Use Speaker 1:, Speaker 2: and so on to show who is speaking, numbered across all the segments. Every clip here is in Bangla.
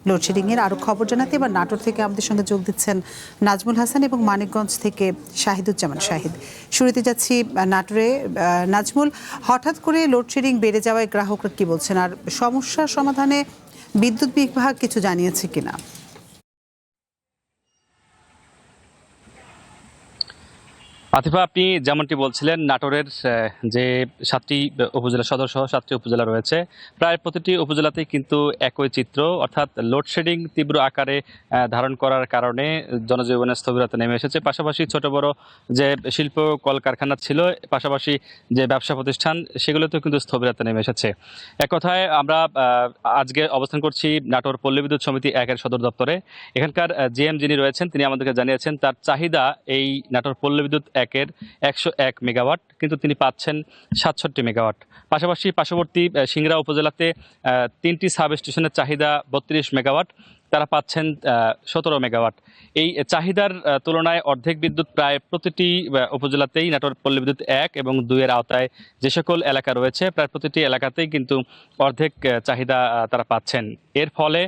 Speaker 1: লোডশেডিং এর আরো খবর জানাতে এবার নাটোর থেকে আমাদের সঙ্গে যোগ দিচ্ছেন নাজমুল হাসান এবং মানিকগঞ্জ থেকে শাহিদুজ্জামান শাহিদ। শুরুতে যাচ্ছি নাটোরে। নাজমুল, হঠাৎ করে লোডশেডিং বেড়ে যাওয়ায় গ্রাহকরা কি বলছেন, আর সমস্যা সমাধানে বিদ্যুৎ বিভাগ কিছু জানিয়েছে কিনা?
Speaker 2: আতিফা, আপনি যেমনটি বলছিলেন, নাটোরের যে 7টি উপজেলা সদর সহ 7টি উপজেলা রয়েছে, প্রায় প্রতিটি উপজেলাতেই কিন্তু একই চিত্র, অর্থাৎ লোডশেডিং তীব্র আকারে ধারণ করার কারণে জনজীবনে স্থবিরতা নেমে এসেছে। পাশাপাশি ছোট বড় যে শিল্প কলকারখানা ছিল, পাশাপাশি যে ব্যবসা প্রতিষ্ঠান, সেগুলোতেও কিন্তু স্থবিরতা নেমে এসেছে। এক কথায় আমরা আজকে অবস্থান করছি নাটোর পল্লী বিদ্যুৎ সমিতি 1-এর সদর দপ্তরে। এখানকার জিএম যিনি রয়েছেন তিনি আমাদেরকে জানিয়েছেন তার চাহিদা এই নাটোর পল্লী বিদ্যুৎ 1-এর 101 মেগাওয়াট, কিন্তু তিনি পাচ্ছেন 67 মেগাওয়াট। পাশাপাশি পার্শ্ববর্তী সিংড়া উপজেলাতে 3টি সাব স্টেশনের চাহিদা 32 মেগাওয়াট, তারা পাচ্ছেন 17 মেগাওয়াট। এই চাহিদার তুলনায় অর্ধেক বিদ্যুৎ প্রায় প্রতিটি উপজেলাতেই নাটোর পল্লী বিদ্যুৎ 1 এবং 2-এর আওতায় যে সকল এলাকা রয়েছে, প্রায় প্রতিটি এলাকাতেই কিন্তু অর্ধেক চাহিদা তারা পাচ্ছেন। এর ফলে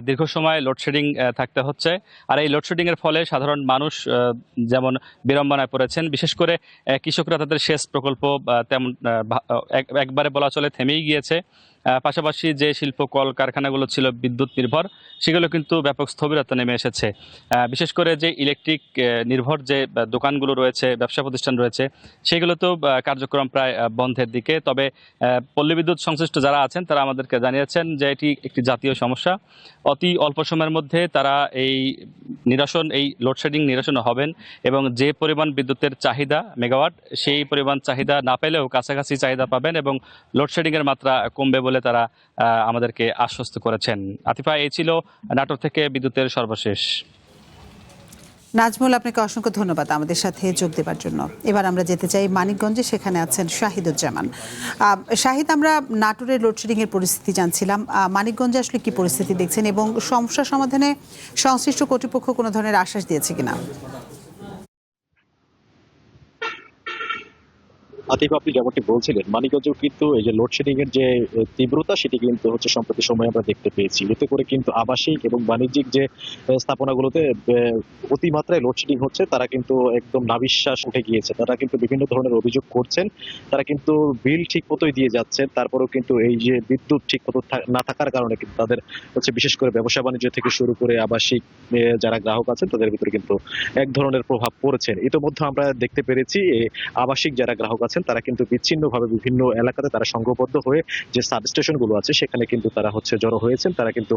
Speaker 2: দীর্ঘ সময় লোডশেডিং থাকতে হচ্ছে। আর এই লোডশেডিংয়ের ফলে সাধারণ মানুষ যেমন বিড়ম্বনায় পড়েছেন, বিশেষ করে কৃষকরা তাদের সেচ প্রকল্প তেমন একবারে বলা চলে থেমেই গিয়েছে। পাশাপাশি যে শিল্প কলকারখানাগুলো ছিল বিদ্যুৎ নির্ভর, সেগুলো কিন্তু ব্যাপক স্থবিরতা নেমে এসেছে। বিশেষ করে যে ইলেকট্রিক নির্ভর যে দোকানগুলো রয়েছে, ব্যবসা প্রতিষ্ঠান রয়েছে, সেগুলোতেও কার্যক্রম প্রায় বন্ধের দিকে। তবে পল্লী বিদ্যুৎ সংশ্লিষ্ট যারা আছেন তারা আমাদেরকে জানিয়েছেন যে এটি একটি জাতীয় সমস্যা। অতি অল্প সময়ের মধ্যে তারা এই লোডশেডিং নিরসন হবেন এবং যে পরিমাণ বিদ্যুতের চাহিদা মেগাওয়াট, সেই পরিমাণ চাহিদা না পেলেও কাছাকাছি চাহিদা পাবেন এবং লোডশেডিংয়ের মাত্রা কমবে বলে তারা আমাদেরকে আশ্বস্ত করেছেন। আতিফা, এই ছিল নাটোর থেকে বিদ্যুতের সর্বশেষ।
Speaker 1: নাজমুল, আপনাকে অসংখ্য ধন্যবাদ আমাদের সাথে যোগ দেওয়ার জন্য। এবার আমরা যেতে চাই মানিকগঞ্জে, সেখানে আছেন শাহিদুজ্জামান শাহিদ। আমরা নাটোরের লোডশেডিং এর পরিস্থিতি জানছিলাম, মানিকগঞ্জে আসলে কি পরিস্থিতি দেখছেন এবং সমস্যা সমাধানে সংশ্লিষ্ট কর্তৃপক্ষ কোনো ধরনের আশ্বাস দিয়েছে কিনা?
Speaker 3: আতিফ, আপনি যেমনটি বলছিলেন, মানিকগঞ্জেও কিন্তু এই যে লোডশেডিং এর যে তীব্রতা, সেটি কিন্তু হচ্ছে সম্প্রতি সময় আমরা দেখতে পেয়েছি। এতে করে কিন্তু আবাসিক এবং বাণিজ্যিক যে স্থাপনাগুলোতে অতিমাত্রায় লোডশেডিং হচ্ছে, তারা কিন্তু একদম নাভিশ্বাস উঠে গিয়েছে। তারা কিন্তু বিভিন্ন ধরনের অভিযোগ করছেন। তারা কিন্তু বিল ঠিক মতোই দিয়ে যাচ্ছেন, তারপরেও কিন্তু এই যে বিদ্যুৎ ঠিক মতো না থাকার কারণে কিন্তু তাদের হচ্ছে বিশেষ করে ব্যবসা বাণিজ্য থেকে শুরু করে আবাসিক যারা গ্রাহক আছেন তাদের ভিতরে কিন্তু এক ধরনের প্রভাব পড়েছে। ইতিমধ্যে আমরা দেখতে পেরেছি আবাসিক যারা গ্রাহক আছেন তারা কিন্তু বিচ্ছিন্নভাবে বিভিন্ন এলাকাতে তারা সংঘবদ্ধ হয়ে যে সাবস্টেশন গুলো আছে সেখানে কিন্তু তারা হচ্ছে জড়ো হয়েছেন। তারা কিন্তু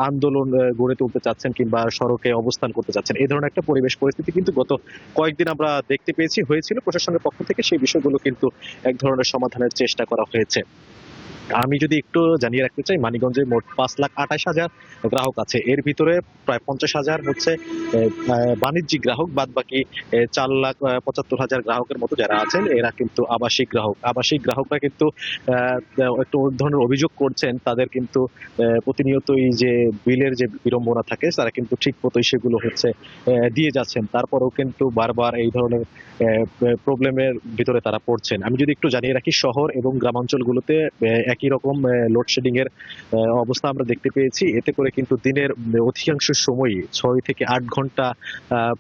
Speaker 3: আন্দোলন গড়ে তুলতে চাচ্ছেন কিংবা সড়কে অবস্থান করতে চাচ্ছেন। এই ধরনের একটা পরিবেশ পরিস্থিতি কিন্তু গত কয়েকদিন আমরা দেখতে পেয়েছি, হয়েছিল। প্রশাসনের পক্ষ থেকে সেই বিষয়গুলো কিন্তু এক ধরনের সমাধানের চেষ্টা করা হয়েছে। আমি যদি একটু জানিয়ে রাখতে চাই, মানিকগঞ্জে মোট 5,28,000 গ্রাহক আছে। এর ভিতরে প্রায় 50,000 হচ্ছে বাণিজ্যিক গ্রাহক, বাদ বাকি 4,75,000 গ্রাহকের মতো যারা আছেন এরা কিন্তু আবাসিক গ্রাহক। আবাসিক গ্রাহকরা কিন্তু একটু ধরনের অভিযোগ করছেন, তাদের কিন্তু প্রতিনিয়তই যে বিলের যে বিড়ম্বনা থাকে তারা কিন্তু ঠিক মতোই সেগুলো হচ্ছে দিয়ে যাচ্ছেন। তারপরেও কিন্তু বারবার এই ধরনের প্রবলেমের ভিতরে তারা পড়ছেন। আমি যদি একটু জানিয়ে রাখি, শহর এবং গ্রামাঞ্চলগুলোতে একই রকম লোডশেডিং এর অবস্থা আমরা দেখতে পেয়েছি। এতে করে কিন্তু দিনের অধিকাংশ সময়ই 6 থেকে 8 ঘন্টা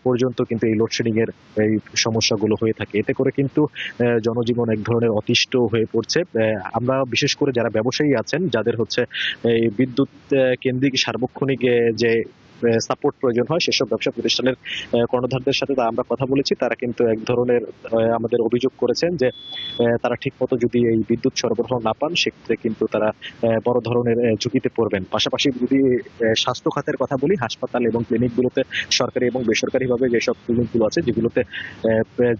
Speaker 3: পর্যন্ত কিন্তু এই লোডশেডিং এর এই সমস্যাগুলো হয়ে থাকে। এতে করে কিন্তু জনজীবন এক ধরনের অতিষ্ঠ হয়ে পড়ছে। আমরা বিশেষ করে যারা ব্যবসায়ী আছেন, যাদের হচ্ছে এই বিদ্যুৎ কেন্দ্রিক সার্বক্ষণিক যে সাপোর্ট প্রয়োজন হয়, সেসব ব্যবসা প্রতিষ্ঠানের কর্ণধারদের সাথে আমরা কথা বলেছি। তারা কিন্তু এক ধরনের আমাদের অভিযোগ করেছেন যে তারা ঠিক মতো যদি এই বিদ্যুৎ সরবরাহ না পান, সেক্ষেত্রে কিন্তু তারা বড় ধরনের ঝুঁকিতে পড়বেন। পাশাপাশি যদি স্বাস্থ্য খাতের কথা বলি, হাসপাতাল এবং ক্লিনিকগুলোতে সরকারি এবং বেসরকারিভাবে যেসব ক্লিনিকগুলো আছে যেগুলোতে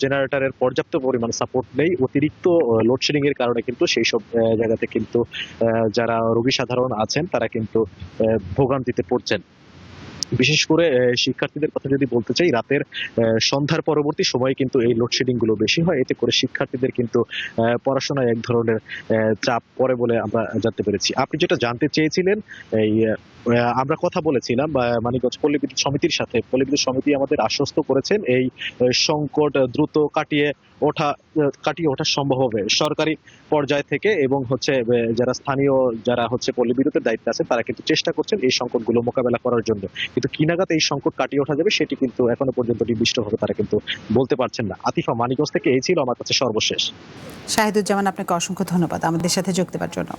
Speaker 3: জেনারেটরের পর্যাপ্ত পরিমাণ সাপোর্ট নেই, অতিরিক্ত লোডশেডিং এর কারণে কিন্তু সেই সব জায়গাতে কিন্তু যারা রোগী সাধারণ আছেন তারা কিন্তু ভোগান্তিতে পড়ছেন। বিশেষ করে শিক্ষার্থীদের কথা যদি বলতে চাই, রাতের সন্ধ্যার পরবর্তী সময়ে কিন্তু এই লোডশেডিং গুলো বেশি হয়। এতে করে শিক্ষার্থীদের কিন্তু পড়াশোনায় এক ধরনের চাপ পড়ে বলে আমরা জানতে পেরেছি। আপনি যেটা জানতে চেয়েছিলেন, এই আমরা কথা বলেছিলাম মানিকগঞ্জ পল্লী বিদ্যুৎ সমিতির সাথে। পল্লী বিদ্যুৎ সমিতি আমাদের আশ্বস্ত করেছেন এই সংকট দ্রুত কাটিয়ে ওঠা সম্ভব হবে সরকারি পর্যায় থেকে, এবং হচ্ছে যারা হচ্ছে পল্লী বিদ্যুতের দায়িত্বে আছেন তারা কিন্তু চেষ্টা করছেন এই সংকটগুলো মোকাবেলা করার জন্য। কিন্তু কি নাগাদ এই সংকট কাটিয়ে ওঠা যাবে সেটি কিন্তু এখনো পর্যন্ত নির্দিষ্টভাবে তারা কিন্তু বলতে পারছেন না। আতিফা, মানিকগঞ্জ থেকে এই ছিল আমার কাছে সর্বশেষ।
Speaker 1: শাহিদুজ্জামান, আপনাকে অসংখ্য ধন্যবাদ আমাদের সাথে যোগ দেওয়ার জন্য।